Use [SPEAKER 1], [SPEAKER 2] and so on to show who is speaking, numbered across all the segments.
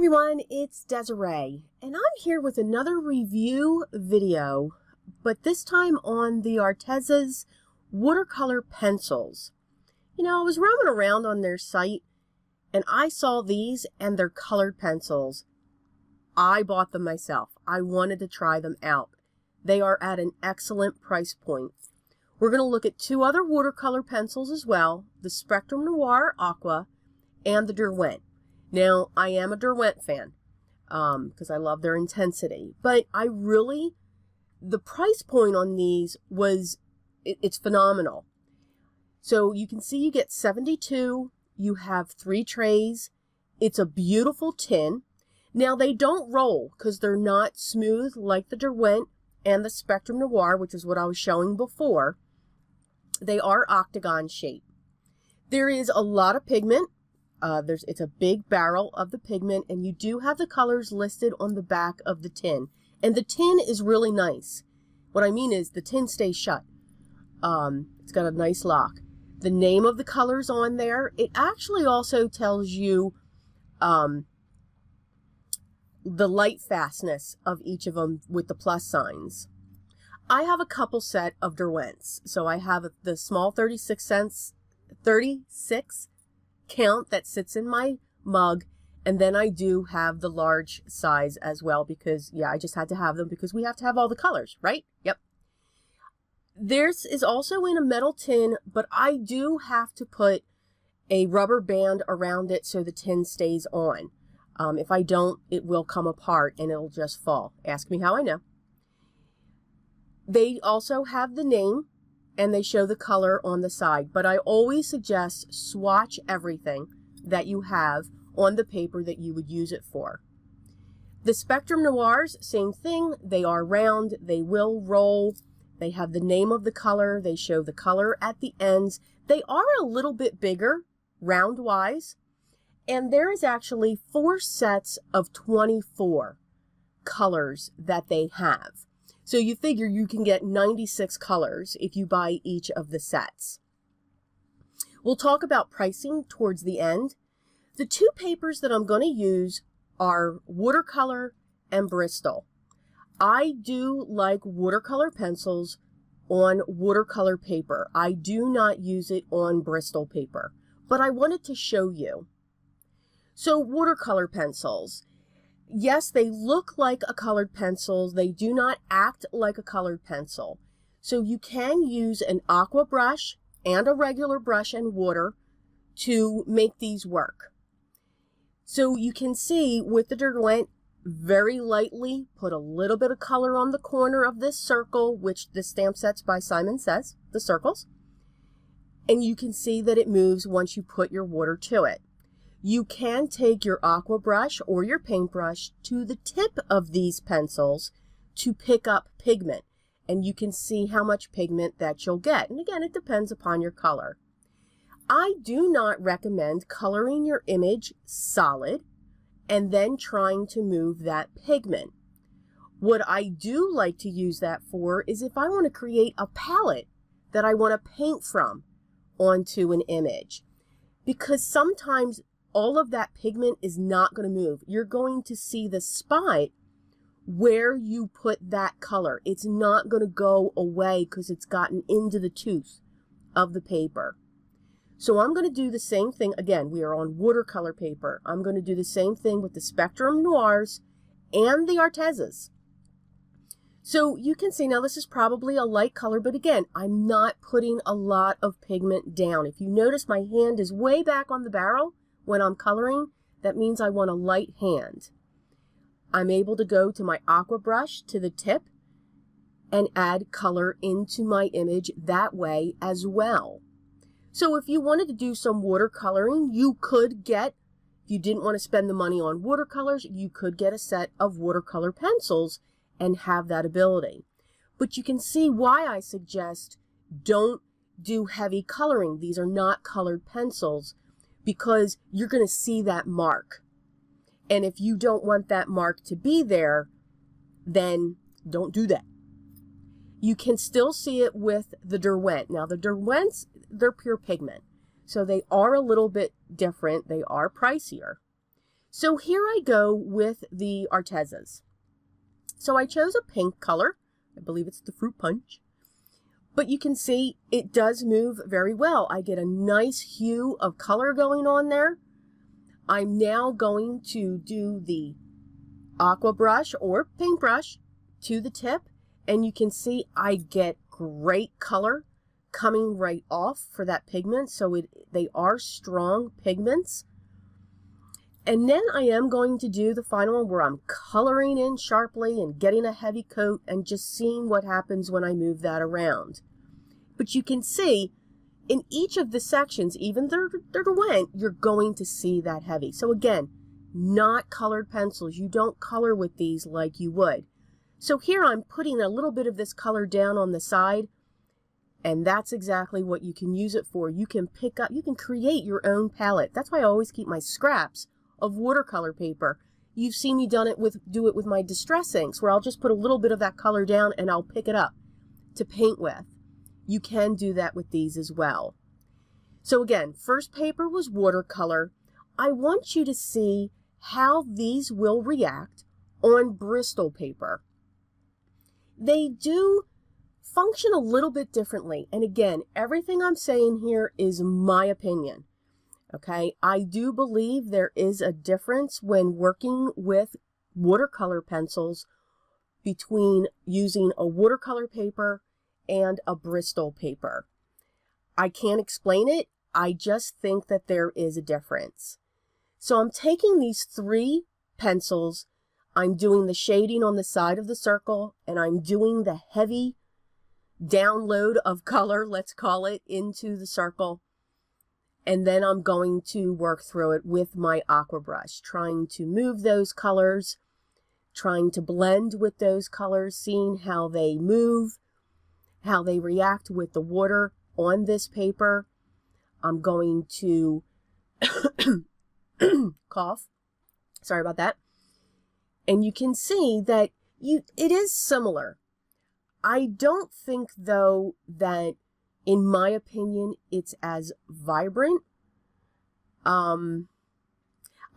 [SPEAKER 1] everyone, it's Desiree, and I'm here with another review video, but this time on the Arteza's watercolor pencils. You know, I was roaming around on their site, and I saw these and their colored pencils. I bought them myself. I wanted to try them out. They are at an excellent price point. We're going to look at two other watercolor pencils as well, the Spectrum Noir Aqua and the Derwent. Now, I am a Derwent fan because I love their intensity, but the price point on these was, it's phenomenal. So you can see you get 72, you have 3 trays, it's a beautiful tin. Now, they don't roll because they're not smooth like the Derwent and the Spectrum Noir, which is what I was showing before. They are octagon shape. There is a lot of pigment. It's a big barrel of the pigment, and you do have the colors listed on the back of the tin. And the tin is really nice. What I mean is the tin stays shut. It's got a nice lock. The name of the colors on there, it actually also tells you the light fastness of each of them with the plus signs. I have a couple set of Derwents. So I have the small 36 count that sits in my mug, and then I do have the large size as well because, yeah, I just had to have them because we have to have all the colors, right? Yep. Theirs is also in a metal tin, but I do have to put a rubber band around it so the tin stays on. If I don't, it will come apart and it'll just fall. Ask me how I know. They also have the name and they show the color on the side, but I always suggest swatch everything that you have on the paper that you would use it for. The Spectrum Noirs, same thing. They are round, they will roll, they have the name of the color, they show the color at the ends. They are a little bit bigger, round-wise, and there is actually 4 sets of 24 colors that they have. So you figure you can get 96 colors if you buy each of the sets. We'll talk about pricing towards the end. The 2 papers that I'm going to use are Watercolor and Bristol. I do like watercolor pencils on watercolor paper. I do not use it on Bristol paper, but I wanted to show you. So watercolor pencils. Yes, they look like a colored pencil. They do not act like a colored pencil. So you can use an aqua brush and a regular brush and water to make these work. So you can see with the Derwent, very lightly put a little bit of color on the corner of this circle, which the stamp sets by Simon Says, the circles. And you can see that it moves once you put your water to it. You can take your aqua brush or your paintbrush to the tip of these pencils to pick up pigment, and you can see how much pigment that you'll get. And again, it depends upon your color. I do not recommend coloring your image solid and then trying to move that pigment. What I do like to use that for is if I want to create a palette that I want to paint from onto an image, because sometimes all of that pigment is not going to move. You're going to see the spot where you put that color. It's not going to go away because it's gotten into the tooth of the paper. So I'm going to do the same thing. Again, we are on watercolor paper. I'm going to do the same thing with the Spectrum Noirs and the Artezas. So you can see now this is probably a light color, but again, I'm not putting a lot of pigment down. If you notice, my hand is way back on the barrel. When I'm coloring, that means I want a light hand. I'm able to go to my aqua brush to the tip and add color into my image that way as well. So if you wanted to do some watercoloring, you could get, if you didn't want to spend the money on watercolors, you could get a set of watercolor pencils and have that ability. But you can see why I suggest don't do heavy coloring. These are not colored pencils, because you're going to see that mark. And if you don't want that mark to be there, then don't do that. You can still see it with the Derwent. Now, the Derwents, they're pure pigment, so they are a little bit different. They are pricier. So here I go with the Artezas. So I chose a pink color. I believe it's the Fruit Punch. But you can see it does move very well. I get a nice hue of color going on there. I'm now going to do the aqua brush or paintbrush to the tip, and you can see I get great color coming right off for that pigment. So they are strong pigments. And then I am going to do the final one where I'm coloring in sharply and getting a heavy coat and just seeing what happens when I move that around. But you can see in each of the sections, even the went, you're going to see that heavy. So again, not colored pencils. You don't color with these like you would. So here I'm putting a little bit of this color down on the side, and that's exactly what you can use it for. You can pick up, you can create your own palette. That's why I always keep my scraps of watercolor paper. You've seen me do it with my distress inks, where I'll just put a little bit of that color down and I'll pick it up to paint with. You can do that with these as well. So again, first paper was watercolor. I want you to see how these will react on Bristol paper. They do function a little bit differently. And again, everything I'm saying here is my opinion. Okay, I do believe there is a difference when working with watercolor pencils between using a watercolor paper and a Bristol paper. I can't explain it. I just think that there is a difference. So I'm taking these 3 pencils, I'm doing the shading on the side of the circle, and I'm doing the heavy download of color, let's call it, into the circle. And then I'm going to work through it with my aqua brush, trying to move those colors, trying to blend with those colors, seeing how they move, how they react with the water on this paper. I'm going to cough. Sorry about that. And you can see that it is similar. I don't think, though, that in my opinion, it's as vibrant. I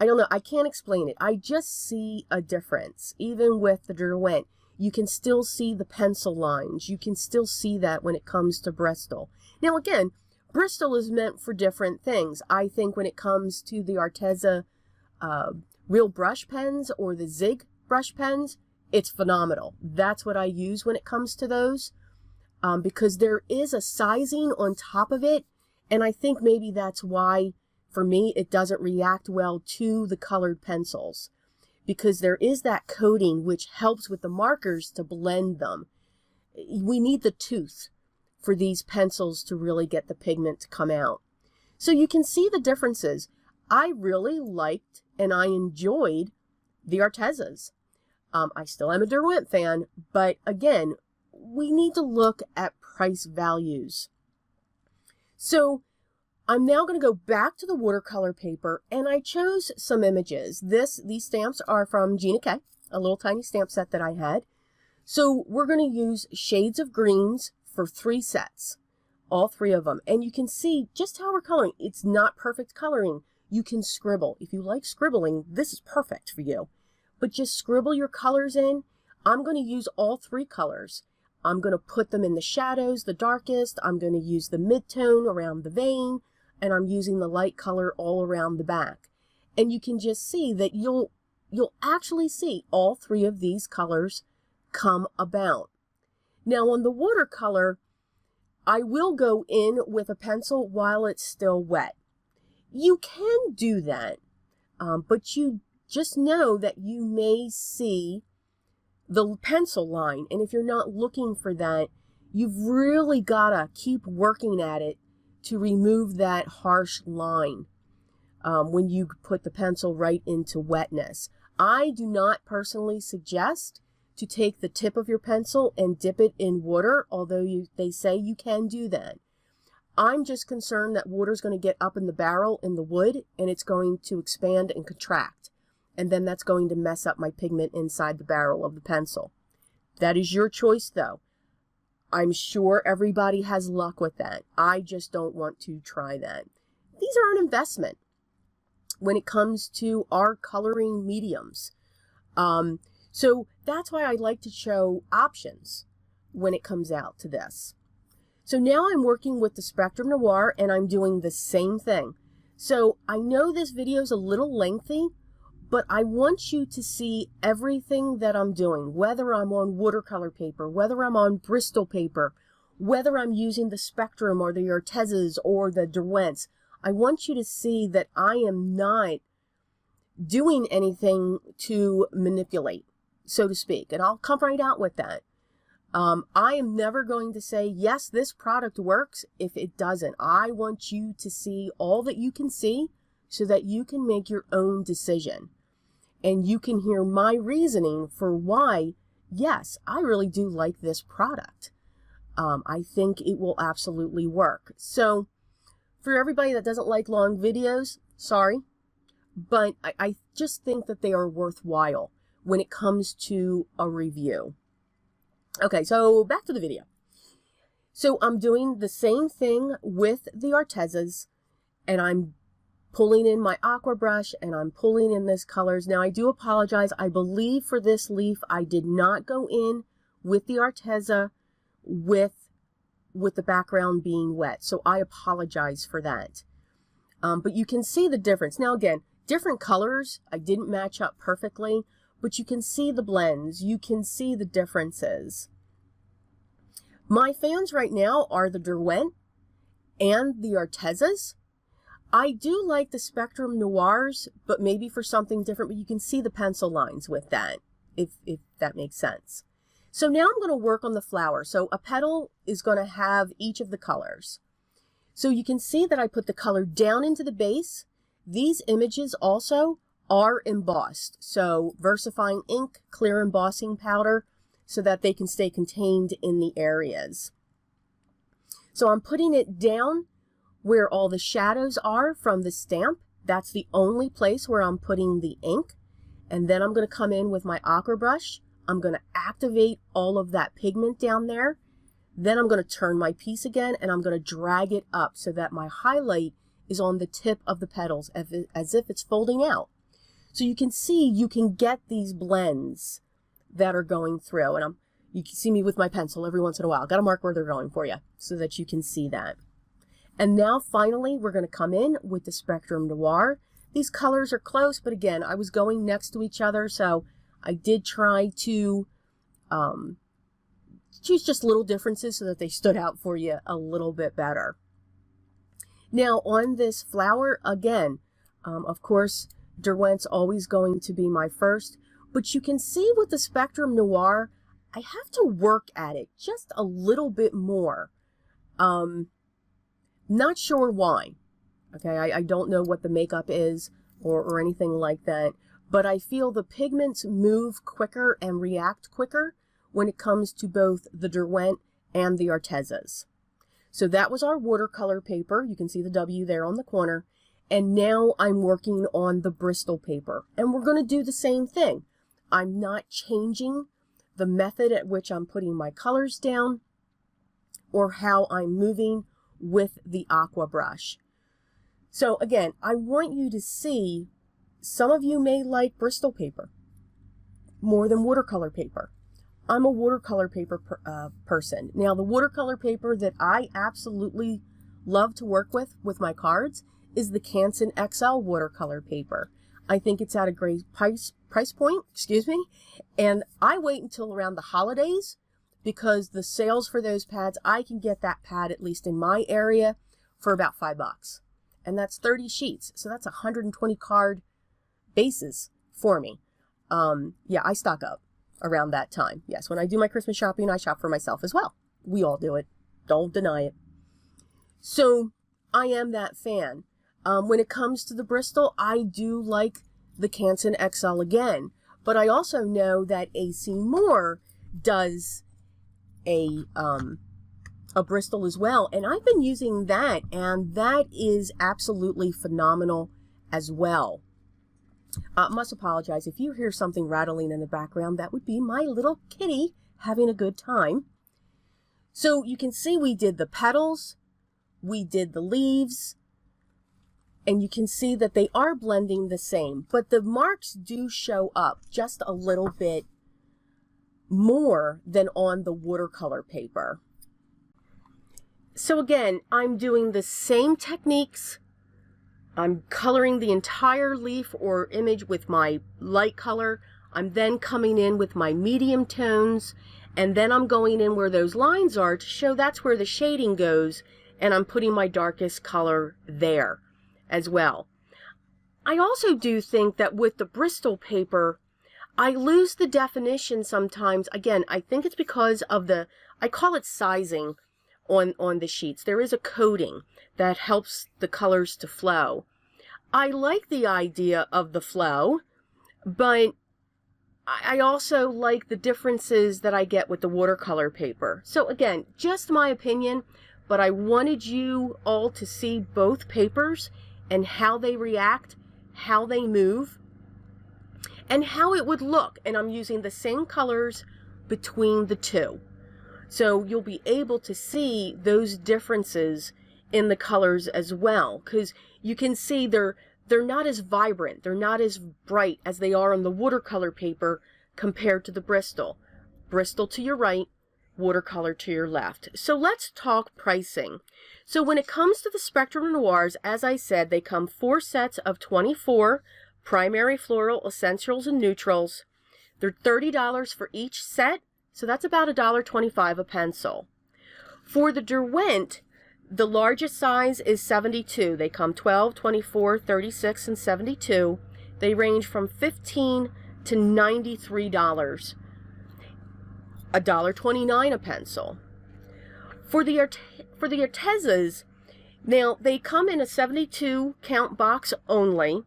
[SPEAKER 1] don't know. I can't explain it. I just see a difference. Even with the Derwent, you can still see the pencil lines. You can still see that when it comes to Bristol. Now, again, Bristol is meant for different things. I think when it comes to the Arteza real brush pens or the Zig brush pens, it's phenomenal. That's what I use when it comes to those. Because there is a sizing on top of it, and I think maybe that's why, for me, it doesn't react well to the colored pencils, because there is that coating which helps with the markers to blend them. We need the tooth for these pencils to really get the pigment to come out. So you can see the differences. I really liked and I enjoyed the Artezas. I still am a Derwent fan, but again, we need to look at price values. So I'm now going to go back to the watercolor paper, and I chose some images. These stamps are from Gina K, a little tiny stamp set that I had. So we're going to use shades of greens for 3 sets, all 3 of them. And you can see just how we're coloring. It's not perfect coloring. You can scribble. If you like scribbling, this is perfect for you. But just scribble your colors in. I'm going to use all 3 colors. I'm going to put them in the shadows, the darkest. I'm going to use the mid-tone around the vein, and I'm using the light color all around the back. And you can just see that you'll actually see all 3 of these colors come about. Now on the watercolor, I will go in with a pencil while it's still wet. You can do that, but you just know that you may see the pencil line, and if you're not looking for that, you've really got to keep working at it to remove that harsh line when you put the pencil right into wetness. I do not personally suggest to take the tip of your pencil and dip it in water, although they say you can do that. I'm just concerned that water's going to get up in the barrel in the wood, and it's going to expand and contract. And then that's going to mess up my pigment inside the barrel of the pencil. That is your choice, though. I'm sure everybody has luck with that. I just don't want to try that. These are an investment. when it comes to our coloring mediums. So that's why I like to show options when it comes out to this. So now I'm working with the Spectrum Noir and I'm doing the same thing. So I know this video is a little lengthy, but I want you to see everything that I'm doing, whether I'm on watercolor paper, whether I'm on Bristol paper, whether I'm using the Spectrum or the Artezas or the Derwents. I want you to see that I am not doing anything to manipulate, so to speak. And I'll come right out with that. I am never going to say, yes, this product works if it doesn't. I want you to see all that you can see so that you can make your own decision. And you can hear my reasoning for why, yes, I really do like this product. I think it will absolutely work. So for everybody that doesn't like long videos, sorry, but I just think that they are worthwhile when it comes to a review. Okay, so back to the video. So I'm doing the same thing with the Artezas, and I'm pulling in my aqua brush and I'm pulling in this colors. Now I do apologize. I believe for this leaf I did not go in with the Arteza with the background being wet. So I apologize for that. But you can see the difference. Now again, different colors, I didn't match up perfectly, but you can see the blends. You can see the differences. My fans right now are the Derwent and the Artezas. I do like the Spectrum Noirs, but maybe for something different, but you can see the pencil lines with that, if that makes sense. So now I'm going to work on the flower. So a petal is going to have each of the colors. So you can see that I put the color down into the base. These images also are embossed. So VersaFine ink, clear embossing powder, so that they can stay contained in the areas. So I'm putting it down where all the shadows are from the stamp. That's the only place where I'm putting the ink. And then I'm going to come in with my aqua brush. I'm going to activate all of that pigment down there. Then I'm going to turn my piece again and I'm going to drag it up so that my highlight is on the tip of the petals as if it's folding out. So you can see, you can get these blends that are going through. And you can see me with my pencil every once in a while. Got to mark where they're going for you so that you can see that. And now finally, we're going to come in with the Spectrum Noir. These colors are close, but again, I was going next to each other, so I did try to choose just little differences so that they stood out for you a little bit better. Now on this flower, again, of course, Derwent's always going to be my first, but you can see with the Spectrum Noir, I have to work at it just a little bit more. Not sure why. Okay, I don't know what the makeup is or anything like that, but I feel the pigments move quicker and react quicker when it comes to both the Derwent and the Artezas. So that was our watercolor paper. You can see the W there on the corner. And now I'm working on the Bristol paper. And we're going to do the same thing. I'm not changing the method at which I'm putting my colors down or how I'm moving with the aqua brush. So again, I want you to see, some of you may like Bristol paper more than watercolor paper. I'm a watercolor paper person. Now the watercolor paper that I absolutely love to work with my cards is the Canson XL watercolor paper. I think it's at a great price point, excuse me, and I wait until around the holidays because the sales for those pads, I can get that pad, at least in my area, for about $5. And that's 30 sheets. So that's 120 card bases for me. Yeah, I stock up around that time. Yes, when I do my Christmas shopping, I shop for myself as well. We all do it. Don't deny it. So I am that fan. When it comes to the Bristol, I do like the Canson XL again. But I also know that AC Moore does a Bristol as well, and I've been using that, and that is absolutely phenomenal as well. Must apologize if you hear something rattling in the background. That would be my little kitty having a good time. So you can see we did the petals, we did the leaves, And you can see that they are blending the same, but the marks do show up just a little bit more than on the watercolor paper. So again, I'm doing the same techniques. I'm coloring the entire leaf or image with my light color. I'm then coming in with my medium tones, and then I'm going in where those lines are to show that's where the shading goes, and I'm putting my darkest color there as well. I also do think that with the Bristol paper, I lose the definition sometimes. Again, I think it's because of the, I call it sizing on the sheets. There is a coating that helps the colors to flow. I like the idea of the flow, but I also like the differences that I get with the watercolor paper. So again, just my opinion, but I wanted you all to see both papers and how they react, how they move, and how it would look. And I'm using the same colors between the two. So you'll be able to see those differences in the colors as well, because you can see they're not as vibrant, they're not as bright as they are on the watercolor paper compared to the Bristol. Bristol to your right, watercolor to your left. So let's talk pricing. So when it comes to the Spectrum Noirs, as I said, they come 4 sets of 24 primary, floral, essentials, and neutrals. They're $30 for each set, so that's about $1.25 a pencil. For the Derwent, the largest size is 72. They come 12, 24, 36, and 72. They range from $15 to $93. $1.29 a pencil. For the Artezas, now they come in a 72 count box only.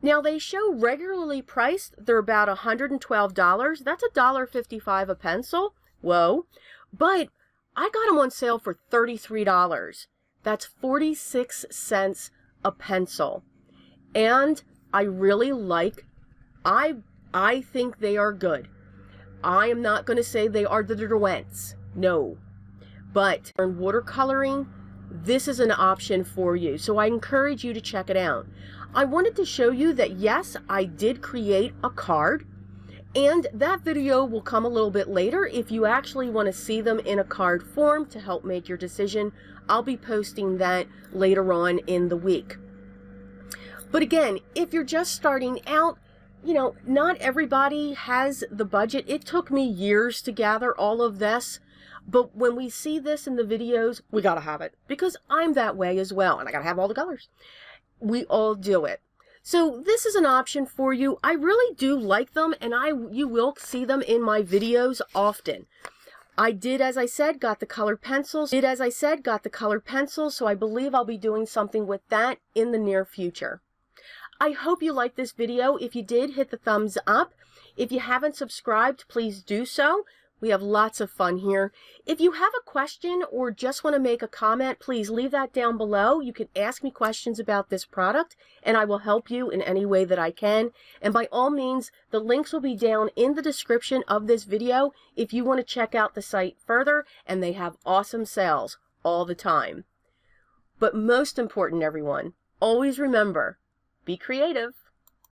[SPEAKER 1] Now they show regularly priced, they're about $112. That's $1.55 a pencil. Whoa. But I got them on sale for $33. That's 46 cents a pencil. And I really like, I think they are good. I am not going to say they are the Derwents. No. But in watercoloring, this is an option for you. So I encourage you to check it out. I wanted to show you that yes, I did create a card, and that video will come a little bit later. If you actually want to see them in a card form to help make your decision, I'll be posting that later on in the week. But again, if you're just starting out, you know, not everybody has the budget. It took me years to gather all of this, but when we see this in the videos, we gotta have it, because I'm that way as well, and I gotta have all the colors. We all do it. So this is an option for you. I really do like them, and you will see them in my videos often. I did, as I said, got the colored pencils. So I believe I'll be doing something with that in the near future. I hope you liked this video. If you did, hit the thumbs up. If you haven't subscribed, please do so. We have lots of fun here. If you have a question or just want to make a comment, please leave that down below. You can ask me questions about this product, and I will help you in any way that I can. And by all means, the links will be down in the description of this video if you want to check out the site further, and they have awesome sales all the time. But most important, everyone, always remember, be creative.